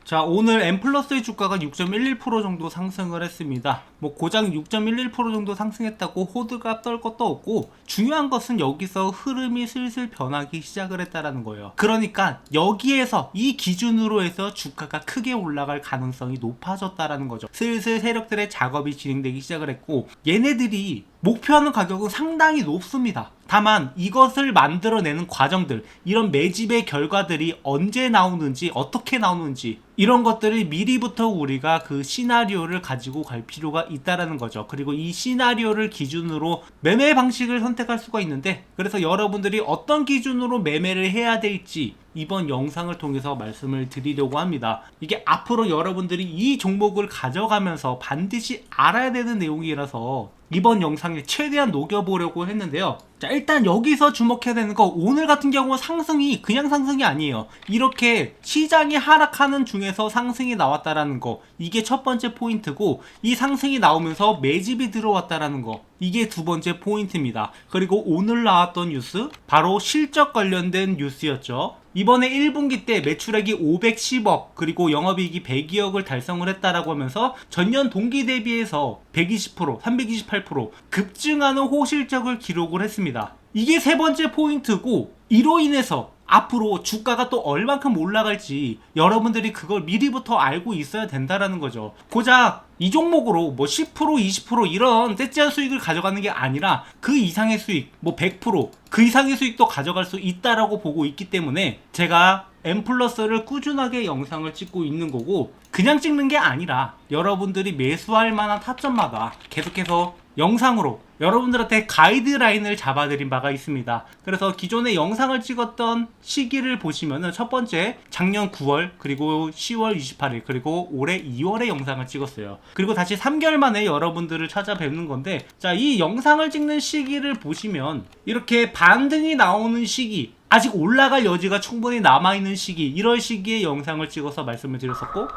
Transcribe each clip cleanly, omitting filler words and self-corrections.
자, 오늘 M플러스의 주가가 6.11% 정도 상승을 했습니다. 뭐 고작 6.11% 정도 상승했다고 호들갑 떨 것도 없고, 중요한 것은 여기서 흐름이 슬슬 변하기 시작을 했다라는 거예요. 그러니까 여기에서 이 기준으로 해서 주가가 크게 올라갈 가능성이 높아졌다라는 거죠. 슬슬 세력들의 작업이 진행되기 시작을 했고, 얘네들이 목표하는 가격은 상당히 높습니다. 다만 이것을 만들어내는 과정들, 이런 매집의 결과들이 언제 나오는지, 어떻게 나오는지, 이런 것들을 미리부터 우리가 그 시나리오를 가지고 갈 필요가 있다라는 거죠. 그리고 이 시나리오를 기준으로 매매 방식을 선택할 수가 있는데, 그래서 여러분들이 어떤 기준으로 매매를 해야 될지 이번 영상을 통해서 말씀을 드리려고 합니다. 이게 앞으로 여러분들이 이 종목을 가져가면서 반드시 알아야 되는 내용이라서 이번 영상에 최대한 녹여보려고 했는데요. 자, 일단 여기서 주목해야 되는 거, 오늘 같은 경우는 상승이 그냥 상승이 아니에요. 이렇게 시장이 하락하는 중에서 상승이 나왔다라는 거, 이게 첫 번째 포인트고, 이 상승이 나오면서 매집이 들어왔다라는 거, 이게 두 번째 포인트입니다. 그리고 오늘 나왔던 뉴스, 바로 실적 관련된 뉴스였죠. 이번에 1분기 때 매출액이 510억, 그리고 영업이익이 102억을 달성을 했다라고 하면서 전년 동기 대비해서 120%, 328% 급증하는 호실적을 기록을 했습니다. 이게 세 번째 포인트고, 이로 인해서 앞으로 주가가 또 얼만큼 올라갈지 여러분들이 그걸 미리부터 알고 있어야 된다라는 거죠. 고작 이 종목으로 뭐 10%, 20% 이런 떼찌한 수익을 가져가는 게 아니라 그 이상의 수익, 뭐 100%, 그 이상의 수익도 가져갈 수 있다라고 보고 있기 때문에 제가 M플러스를 꾸준하게 영상을 찍고 있는 거고, 그냥 찍는 게 아니라 여러분들이 매수할 만한 타점마다 계속해서 영상으로 여러분들한테 가이드라인을 잡아드린 바가 있습니다. 그래서 기존에 영상을 찍었던 시기를 보시면은 첫 번째 작년 9월, 그리고 10월 28일, 그리고 올해 2월에 영상을 찍었어요. 그리고 다시 3개월 만에 여러분들을 찾아뵙는 건데, 자, 이 영상을 찍는 시기를 보시면 이렇게 반등이 나오는 시기, 아직 올라갈 여지가 충분히 남아있는 시기, 이런 시기에 영상을 찍어서 말씀을 드렸었고,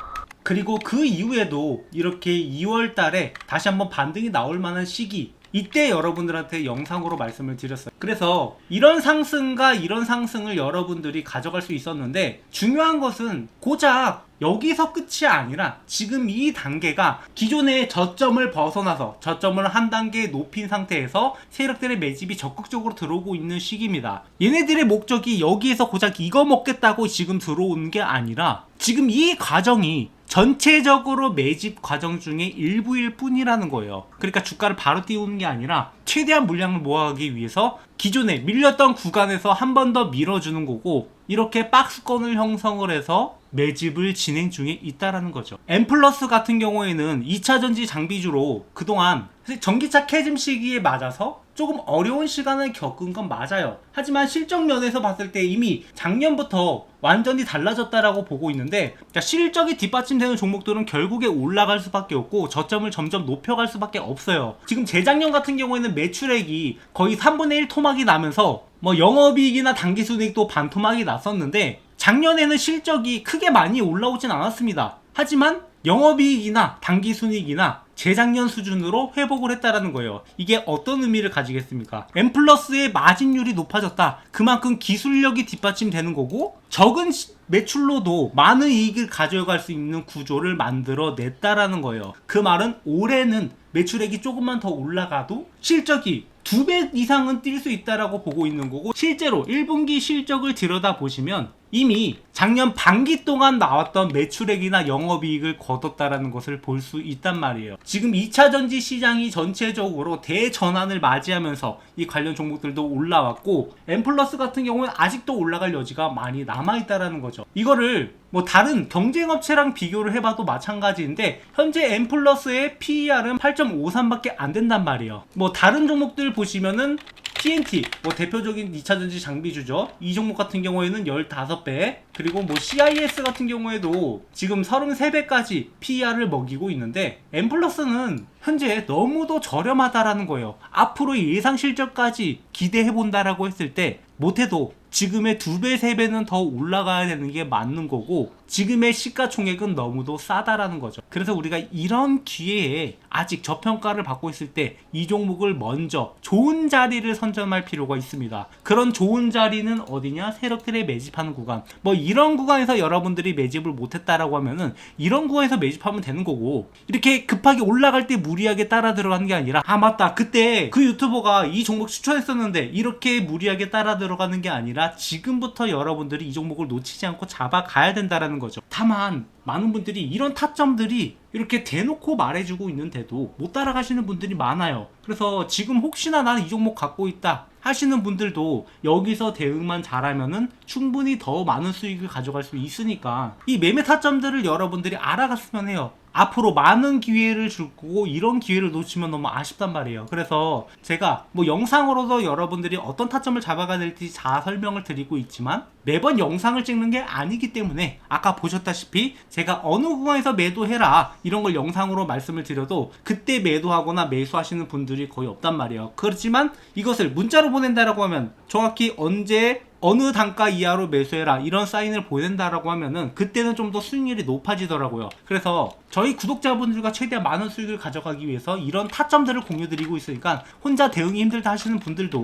그리고 그 이후에도 이렇게 2월 달에 다시 한번 반등이 나올 만한 시기, 이때 여러분들한테 영상으로 말씀을 드렸어요. 그래서 이런 상승과 이런 상승을 여러분들이 가져갈 수 있었는데, 중요한 것은 고작 여기서 끝이 아니라 지금 이 단계가 기존의 저점을 벗어나서 저점을 한 단계 높인 상태에서 세력들의 매집이 적극적으로 들어오고 있는 시기입니다. 얘네들의 목적이 여기에서 고작 이거 먹겠다고 지금 들어오는 게 아니라, 지금 이 과정이 전체적으로 매집 과정 중에 일부일 뿐이라는 거예요. 그러니까 주가를 바로 띄우는 게 아니라 최대한 물량을 모아가기 위해서 기존에 밀렸던 구간에서 한 번 더 밀어주는 거고, 이렇게 박스권을 형성을 해서 매집을 진행 중에 있다라는 거죠. M플러스 같은 경우에는 2차전지 장비주로 그동안 전기차 캐즘 시기에 맞아서 조금 어려운 시간을 겪은 건 맞아요. 하지만 실적 면에서 봤을 때 이미 작년부터 완전히 달라졌다라고 보고 있는데, 실적이 뒷받침되는 종목들은 결국에 올라갈 수밖에 없고 저점을 점점 높여갈 수밖에 없어요. 지금 재작년 같은 경우에는 매출액이 거의 3분의 1 토막이 나면서 뭐 영업이익이나 당기순이익도 반토막이 났었는데, 작년에는 실적이 크게 많이 올라오진 않았습니다. 하지만 영업이익이나 당기순이익이나 재작년 수준으로 회복을 했다라는 거예요. 이게 어떤 의미를 가지겠습니까? M플러스의 마진율이 높아졌다. 그만큼 기술력이 뒷받침되는 거고, 적은 매출로도 많은 이익을 가져갈 수 있는 구조를 만들어 냈다라는 거예요. 그 말은 올해는 매출액이 조금만 더 올라가도 실적이 2배 이상은 뛸 수 있다라고 보고 있는 거고, 실제로 1분기 실적을 들여다보시면 이미 작년 반기 동안 나왔던 매출액이나 영업이익을 거뒀다라는 것을 볼 수 있단 말이에요. 지금 2차전지 시장이 전체적으로 대전환을 맞이하면서 이 관련 종목들도 올라왔고, M플러스 같은 경우는 아직도 올라갈 여지가 많이 남아있다라는 거죠. 이거를 뭐 다른 경쟁업체랑 비교를 해봐도 마찬가지인데, 현재 M플러스의 PER은 8.53밖에 안 된단 말이에요. 뭐 다른 종목들 보시면은 TNT, 뭐 대표적인 2차전지 장비주죠. 이 종목 같은 경우에는 15배, 그리고 뭐 CIS 같은 경우에도 지금 33배까지 PER을 먹이고 있는데, M플러스는 현재 너무도 저렴하다라는 거예요. 앞으로 예상 실적까지 기대해본다라고 했을 때 못해도 지금의 2배, 3배는 더 올라가야 되는 게 맞는 거고, 지금의 시가총액은 너무도 싸다라는 거죠. 그래서 우리가 이런 기회에 아직 저평가를 받고 있을 때 이 종목을 먼저 좋은 자리를 선점할 필요가 있습니다. 그런 좋은 자리는 어디냐? 세력들의 매집하는 구간. 뭐 이런 구간에서 여러분들이 매집을 못했다라고 하면은 이런 구간에서 매집하면 되는 거고, 이렇게 급하게 올라갈 때 무리하게 따라 들어가는 게 아니라, 아 맞다, 그때 그 유튜버가 이 종목 추천했었는데 이렇게 무리하게 따라 들어가는 게 아니라 지금부터 여러분들이 이 종목을 놓치지 않고 잡아가야 된다라는 거죠. 다만 많은 분들이 이런 타점들이 이렇게 대놓고 말해주고 있는데도 못 따라가시는 분들이 많아요. 그래서 지금 혹시나 나는 이 종목 갖고 있다 하시는 분들도 여기서 대응만 잘하면은 충분히 더 많은 수익을 가져갈 수 있으니까 이 매매 타점들을 여러분들이 알아갔으면 해요. 앞으로 많은 기회를 줄 거고 이런 기회를 놓치면 너무 아쉽단 말이에요. 그래서 제가 뭐 영상으로도 여러분들이 어떤 타점을 잡아가야 될지 다 설명을 드리고 있지만 매번 영상을 찍는 게 아니기 때문에 아까 보셨다시피 제가 어느 구간에서 매도해라 이런 걸 영상으로 말씀을 드려도 그때 매도하거나 매수하시는 분들이 거의 없단 말이에요. 그렇지만 이것을 문자로 보낸다라고 하면 정확히 언제 어느 단가 이하로 매수해라 이런 사인을 보낸다라고 하면은 그때는 좀 더 수익률이 높아지더라고요. 그래서 저희 구독자분들과 최대한 많은 수익을 가져가기 위해서 이런 타점들을 공유드리고 있으니까 혼자 대응이 힘들다 하시는 분들도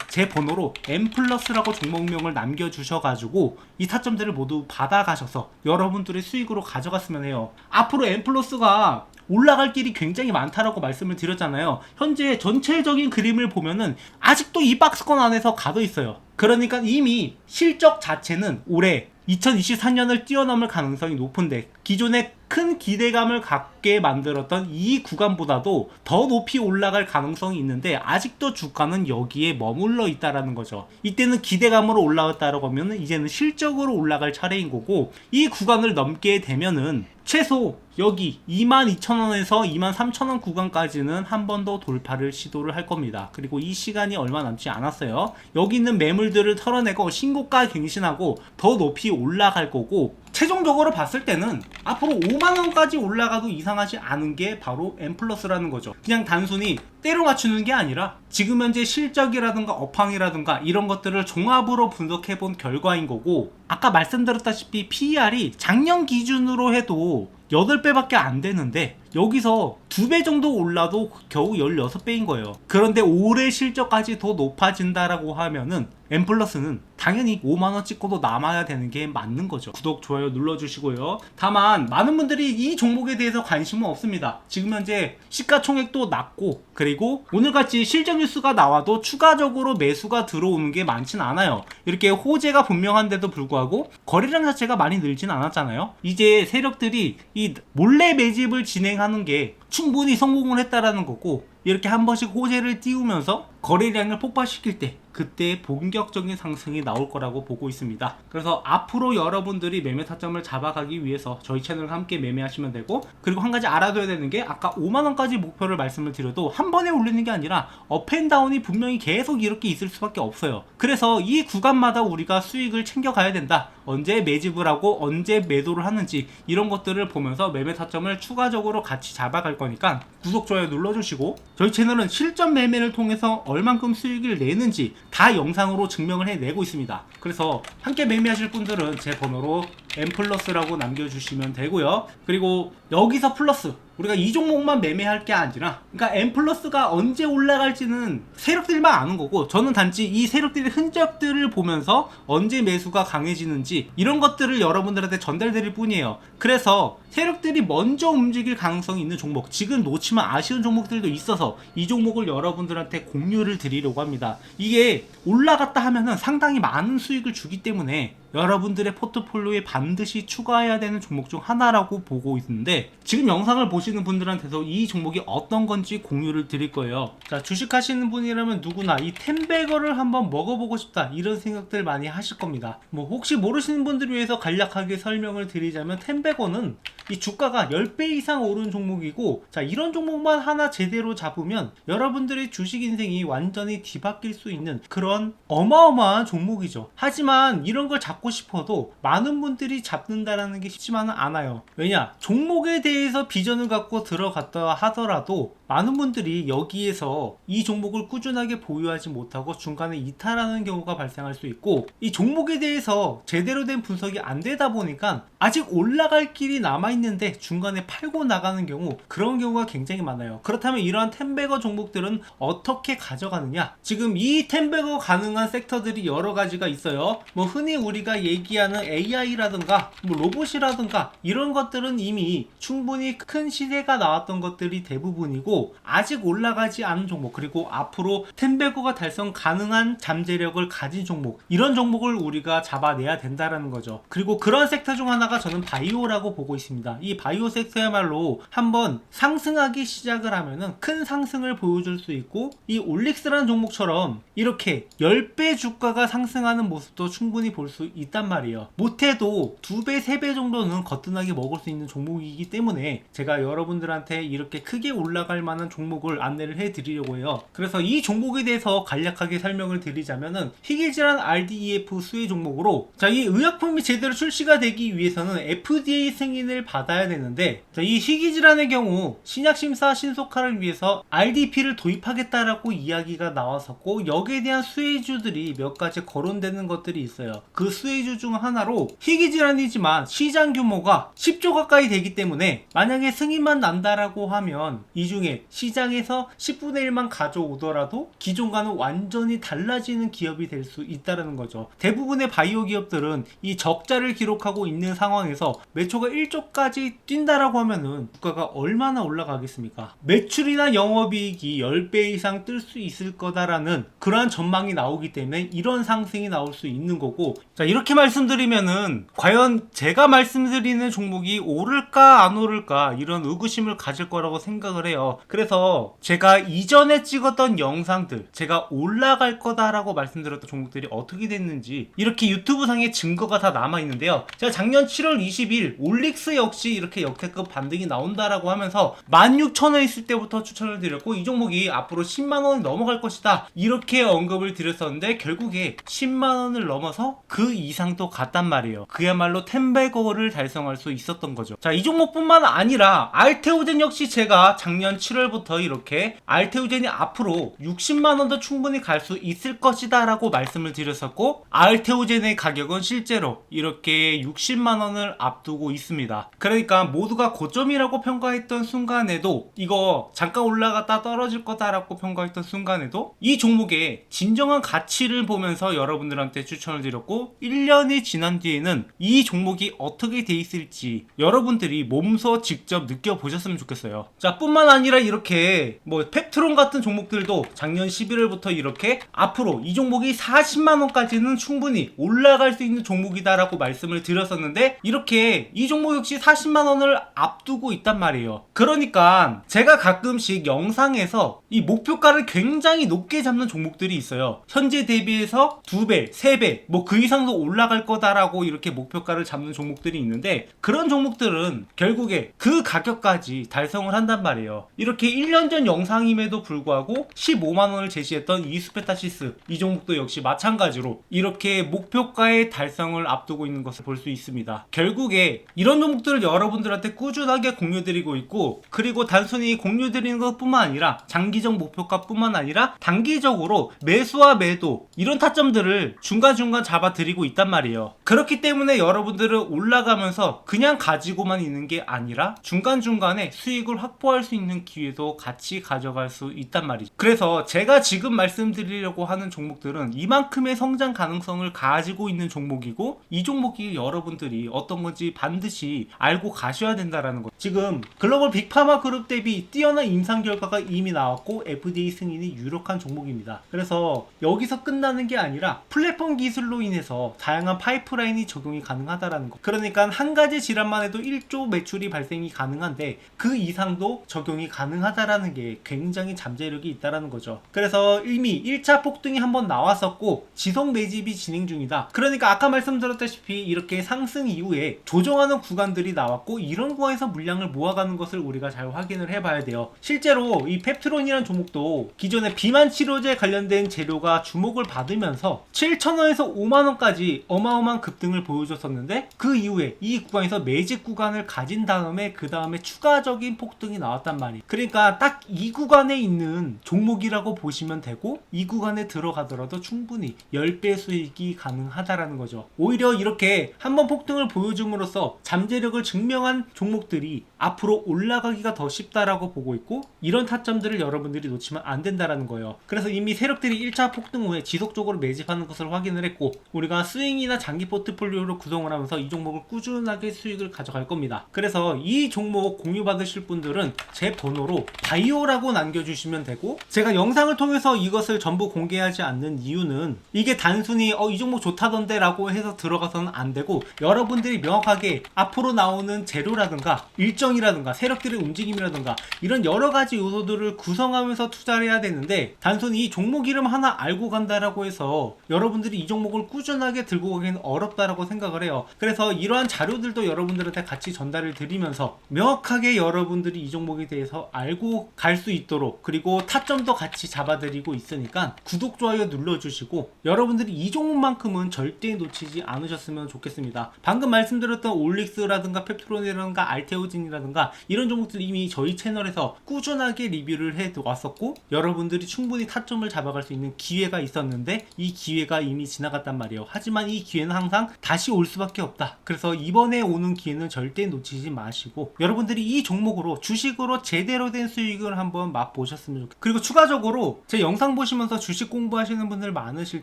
제 번호로 M+라고 종목명을 남겨주셔가지고 이 타점들을 모두 받아가셔서 여러분들의 수익으로 가져갔으면 해요. 앞으로 M+가 올라갈 길이 굉장히 많다라고 말씀을 드렸잖아요. 현재 전체적인 그림을 보면은 아직도 이 박스권 안에서 가둬 있어요. 그러니까 이미 실적 자체는 올해 2024년을 뛰어넘을 가능성이 높은데 기존에 큰 기대감을 갖게 만들었던 이 구간보다도 더 높이 올라갈 가능성이 있는데 아직도 주가는 여기에 머물러 있다라는 거죠. 이때는 기대감으로 올라왔다라고 하면 이제는 실적으로 올라갈 차례인 거고, 이 구간을 넘게 되면은 최소 여기 22,000원에서 23,000원 구간까지는 한 번 더 돌파를 시도를 할 겁니다. 그리고 이 시간이 얼마 남지 않았어요. 여기 있는 매물들을 털어내고 신고가 갱신하고 더 높이 올라갈 거고, 최종적으로 봤을 때는 앞으로 5만원까지 올라가도 이상하지 않은 게 바로 M+라는 거죠. 그냥 단순히 때려 맞추는 게 아니라 지금 현재 실적이라든가 업황이라든가 이런 것들을 종합으로 분석해 본 결과인 거고, 아까 말씀드렸다시피 PER이 작년 기준으로 해도 8배밖에 안 되는데 여기서 2배 정도 올라도 겨우 16배인 거예요. 그런데 올해 실적까지 더 높아진다라고 하면은 M+는 당연히 5만원 찍고도 남아야 되는 게 맞는 거죠. 구독, 좋아요 눌러주시고요. 다만 많은 분들이 이 종목에 대해서 관심은 없습니다. 지금 현재 시가총액도 낮고, 그리고 오늘같이 실적 뉴스가 나와도 추가적으로 매수가 들어오는 게 많진 않아요. 이렇게 호재가 분명한데도 불구하고 거래량 자체가 많이 늘진 않았잖아요. 이제 세력들이 이 몰래 매집을 진행하는 게 충분히 성공을 했다라는 거고, 이렇게 한 번씩 호재를 띄우면서 거래량을 폭발시킬 때 그때 본격적인 상승이 나올 거라고 보고 있습니다. 그래서 앞으로 여러분들이 매매 타점을 잡아가기 위해서 저희 채널과 함께 매매하시면 되고, 그리고 한 가지 알아둬야 되는 게 아까 5만원까지 목표를 말씀을 드려도 한 번에 올리는 게 아니라 업앤다운이 분명히 계속 이렇게 있을 수밖에 없어요. 그래서 이 구간마다 우리가 수익을 챙겨가야 된다. 언제 매집을 하고 언제 매도를 하는지 이런 것들을 보면서 매매 타점을 추가적으로 같이 잡아갈 거니까 구독, 좋아요 눌러주시고, 저희 채널은 실전 매매를 통해서 얼만큼 수익을 내는지 다 영상으로 증명을 해내고 있습니다. 그래서 함께 매매하실 분들은 제 번호로 M+라고 남겨주시면 되고요. 그리고 여기서 플러스, 우리가 이 종목만 매매할 게 아니라, 그러니까 M+가 언제 올라갈지는 세력들만 아는 거고, 저는 단지 이 세력들의 흔적들을 보면서 언제 매수가 강해지는지 이런 것들을 여러분들한테 전달드릴 뿐이에요. 그래서 세력들이 먼저 움직일 가능성이 있는 종목, 지금 놓치면 아쉬운 종목들도 있어서 이 종목을 여러분들한테 공유를 드리려고 합니다. 이게 올라갔다 하면은 상당히 많은 수익을 주기 때문에 여러분들의 포트폴리오에 반드시 추가해야 되는 종목 중 하나라고 보고 있는데, 지금 영상을 보시는 분들한테서 이 종목이 어떤 건지 공유를 드릴 거예요. 자, 주식하시는 분이라면 누구나 이 템베거를 한번 먹어보고 싶다 이런 생각들 많이 하실 겁니다. 뭐 혹시 모르시는 분들을 위해서 간략하게 설명을 드리자면, 템베거는 이 주가가 10배 이상 오른 종목이고, 자, 이런 종목만 하나 제대로 잡으면 여러분들의 주식 인생이 완전히 뒤바뀔 수 있는 그런 어마어마한 종목이죠. 하지만 이런 걸 잡고 싶어도 많은 분들이 잡는다라는 게 쉽지만은 않아요. 왜냐? 종목에 대해서 비전을 갖고 들어갔다 하더라도 많은 분들이 여기에서 이 종목을 꾸준하게 보유하지 못하고 중간에 이탈하는 경우가 발생할 수 있고, 이 종목에 대해서 제대로 된 분석이 안 되다 보니까 아직 올라갈 길이 남아있는데 중간에 팔고 나가는 경우, 그런 경우가 굉장히 많아요. 그렇다면 이러한 텐베거 종목들은 어떻게 가져가느냐? 지금 이 텐베거 가능한 섹터들이 여러 가지가 있어요. 뭐 흔히 우리가 얘기하는 AI라든가 뭐 로봇이라든가 이런 것들은 이미 충분히 큰 시세가 나왔던 것들이 대부분이고, 아직 올라가지 않은 종목, 그리고 앞으로 텐베거가 달성 가능한 잠재력을 가진 종목, 이런 종목을 우리가 잡아내야 된다라는 거죠. 그리고 그런 섹터 중 하나가 저는 바이오라고 보고 있습니다. 이 바이오 섹터야말로 한번 상승하기 시작을 하면은 큰 상승을 보여줄 수 있고, 이 올릭스라는 종목처럼 이렇게 10배 주가가 상승하는 모습도 충분히 볼 수 있단 말이에요. 못해도 2배, 3배 정도는 거뜬하게 먹을 수 있는 종목이기 때문에 제가 여러분들한테 이렇게 크게 올라갈 만한 종목을 안내를 해드리려고 해요. 그래서 이 종목에 대해서 간략하게 설명을 드리자면은 희귀질환 RDEF 수혜 종목으로, 자, 이 의약품이 제대로 출시가 되기 위해서는 FDA 승인을 받아야 되는데, 자, 이 희귀질환의 경우 신약심사 신속화를 위해서 RDP를 도입하겠다라고 이야기가 나왔었고, 여기에 대한 수혜주들이 몇 가지 거론되는 것들이 있어요. 그 수혜주 중 하나로 희귀질환이지만 시장 규모가 10조 가까이 되기 때문에 만약에 승인만 난다라고 하면 이 중에 시장에서 10분의 1만 가져오더라도 기존과는 완전히 달라지는 기업이 될 수 있다는 거죠. 대부분의 바이오 기업들은 이 적자를 기록하고 있는 상황에서 매초가 1조까지 뛴다라고 하면은 주가가 얼마나 올라가겠습니까? 매출이나 영업이익이 10배 이상 뜰 수 있을 거다라는 그러한 전망이 나오기 때문에 이런 상승이 나올 수 있는 거고, 자, 이렇게 말씀드리면은 과연 제가 말씀드리는 종목이 오를까 안 오를까 이런 의구심을 가질 거라고 생각을 해요. 그래서 제가 이전에 찍었던 영상들, 제가 올라갈 거다라고 말씀드렸던 종목들이 어떻게 됐는지 이렇게 유튜브 상에 증거가 다 남아 있는데요. 제가 작년 7월 20일 올릭스 역시 이렇게 역대급 반등이 나온다라고 하면서 16,000원 있을 때부터 추천을 드렸고, 이 종목이 앞으로 10만원이 넘어갈 것이다 이렇게 언급을 드렸었는데, 결국에 10만원을 넘어서 그 이상도 갔단 말이에요. 그야말로 텐베거를 달성할 수 있었던 거죠. 자, 이 종목뿐만 아니라 알테오젠 역시 제가 작년 7월부터 이렇게 알테오젠이 앞으로 60만원도 충분히 갈 수 있을 것이다 라고 말씀을 드렸었고, 알테오젠의 가격은 실제로 이렇게 60만원을 앞두고 있습니다. 그러니까 모두가 고점이라고 평가했던 순간에도, 이거 잠깐 올라갔다 떨어질 거다라고 평가했던 순간에도 이 종목의 진정한 가치를 보면서 여러분들한테 추천을 드렸고, 1년이 지난 뒤에는 이 종목이 어떻게 돼 있을지 여러분들이 몸소 직접 느껴보셨으면 좋겠어요. 자, 뿐만 아니라 이렇게 뭐 펩트론 같은 종목들도 작년 11월부터 이렇게 앞으로 이 종목이 40만원까지는 충분히 올라갈 수 있는 종목이다 라고 말씀을 드렸었는데, 이렇게 이 종목 역시 40만원을 앞두고 있단 말이에요. 그러니까 제가 가끔씩 영상에서 이 목표가를 굉장히 높게 잡는 종목들이 있어요. 현재 대비해서 2배, 3배, 뭐 그 이상도 올라갈 거다라고 이렇게 목표가를 잡는 종목들이 있는데, 그런 종목들은 결국에 그 가격까지 달성을 한단 말이에요. 이렇게 1년 전 영상임에도 불구하고 15만원을 제시했던 이수페타시스, 이 종목도 역시 마찬가지로 이렇게 목표가의 달성을 앞두고 있는 것을 볼 수 있습니다. 결국에 이런 종목들을 여러분들한테 꾸준하게 공유드리고 있고, 그리고 단순히 공유드리는 것뿐만 아니라 장기적 목표가 뿐만 아니라 단기적으로 매수와 매도 이런 타점들을 중간중간 잡아드리고 있단 말이에요. 그렇기 때문에 여러분들은 올라가면서 그냥 가지고만 있는 게 아니라 중간중간에 수익을 확보할 수 있는 기회도 같이 가져갈 수 있단 말이죠. 그래서 제가 지금 말씀드리려고 하는 종목들은 이만큼의 성장 가능성을 가지고 있는 종목이고, 이 종목이 여러분들이 어떤 건지 반드시 알고 가셔야 된다라는 거. 지금 글로벌 빅파마 그룹 대비 뛰어난 임상 결과가 이미 나왔고 FDA 승인이 유력한 종목입니다. 그래서 여기서 끝나는 게 아니라 플랫폼 기술로 인해서 다양한 파이프라인이 적용이 가능하다라는 거. 그러니까 한 가지 질환만 해도 1조 매출이 발생이 가능한데 그 이상도 적용이 가능하다라는 게 굉장히 잠재력이 있다라는 거죠. 그래서 이미 1차 폭등이 한번 나왔었고 지속 매집이 진행 중이다. 그러니까 아까 말씀드렸다시피 이렇게 상승 이후에 조정하는 구간들이 나왔고, 이런 구간에서 물량을 모아가는 것을 우리가 잘 확인을 해봐야 돼요. 실제로 이 펩트론이라는 종목도 기존에 비만 치료제 관련된 재료가 주목을 받으면서 7,000원에서 5만원까지 어마어마한 급등을 보여줬었는데, 그 이후에 이 구간에서 매집 구간을 가진 다음에 그 다음에 추가적인 폭등이 나왔단 말이에요. 그리고 그러니까 딱 이 구간에 있는 종목이라고 보시면 되고, 이 구간에 들어가더라도 충분히 10배 수익이 가능하다라는 거죠. 오히려 이렇게 한번 폭등을 보여줌으로써 잠재력을 증명한 종목들이 앞으로 올라가기가 더 쉽다라고 보고 있고, 이런 타점들을 여러분들이 놓치면 안 된다라는 거예요. 그래서 이미 세력들이 1차 폭등 후에 지속적으로 매집하는 것을 확인을 했고, 우리가 스윙이나 장기 포트폴리오를 구성을 하면서 이 종목을 꾸준하게 수익을 가져갈 겁니다. 그래서 이 종목 공유 받으실 분들은 제 번호로 바이오라고 남겨주시면 되고, 제가 영상을 통해서 이것을 전부 공개하지 않는 이유는 이게 단순히 이 종목 좋다던데 라고 해서 들어가서는 안 되고, 여러분들이 명확하게 앞으로 나오는 재료라든가 일정이라든가 세력들의 움직임이라든가 이런 여러가지 요소들을 구성하면서 투자를 해야 되는데, 단순히 이 종목 이름 하나 알고 간다라고 해서 여러분들이 이 종목을 꾸준하게 들고 가기는 어렵다라고 생각을 해요. 그래서 이러한 자료들도 여러분들한테 같이 전달을 드리면서 명확하게 여러분들이 이 종목에 대해서 알고 갈 수 있도록, 그리고 타점도 같이 잡아드리고 있으니까 구독, 좋아요 눌러주시고, 여러분들이 이 종목만큼은 절대 놓치지 않으셨으면 좋겠습니다. 방금 말씀드렸던 올릭스라든가 펩트론이라든가 알테오진이라든가 이런 종목들 이미 저희 채널에서 꾸준하게 리뷰를 해 왔었고, 여러분들이 충분히 타점을 잡아갈 수 있는 기회가 있었는데 이 기회가 이미 지나갔단 말이에요. 하지만 이 기회는 항상 다시 올 수밖에 없다. 그래서 이번에 오는 기회는 절대 놓치지 마시고, 여러분들이 이 종목으로 주식으로 제대로 된 수익을 한번 맛보셨으면 좋겠어요. 그리고 추가적으로 제 영상 보시면서 주식 공부하시는 분들 많으실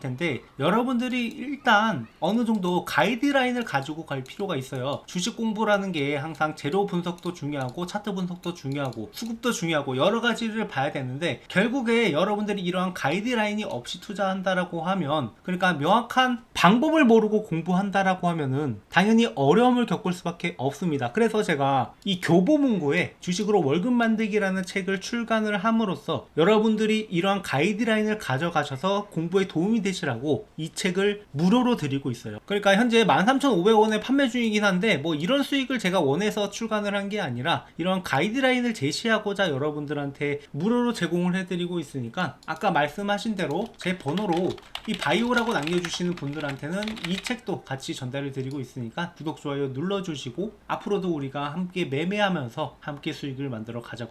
텐데, 여러분들이 일단 어느 정도 가이드라인을 가지고 갈 필요가 있어요. 주식 공부라는 게 항상 재료 분석도 중요하고 차트 분석도 중요하고 수급도 중요하고 여러 가지를 봐야 되는데, 결국에 여러분들이 이러한 가이드라인이 없이 투자한다라고 하면, 그러니까 명확한 방법을 모르고 공부한다라고 하면은 당연히 어려움을 겪을 수밖에 없습니다. 그래서 제가 이 교보문고에 주식으로 월급 만들기라는 책을 출간을 함으로써 여러분들이 이러한 가이드라인을 가져가셔서 공부에 도움이 되시라고 이 책을 무료로 드리고 있어요. 그러니까 현재 13,500원에 판매 중이긴 한데, 뭐 이런 수익을 제가 원해서 출간을 한 게 아니라 이런 가이드라인을 제시하고자 여러분들한테 무료로 제공을 해드리고 있으니까, 아까 말씀하신 대로 제 번호로 이 바이오라고 남겨주시는 분들한테는 이 책도 같이 전달을 드리고 있으니까 구독, 좋아요 눌러주시고, 앞으로도 우리가 함께 매매하면서 함께 수익을 만들어 가자고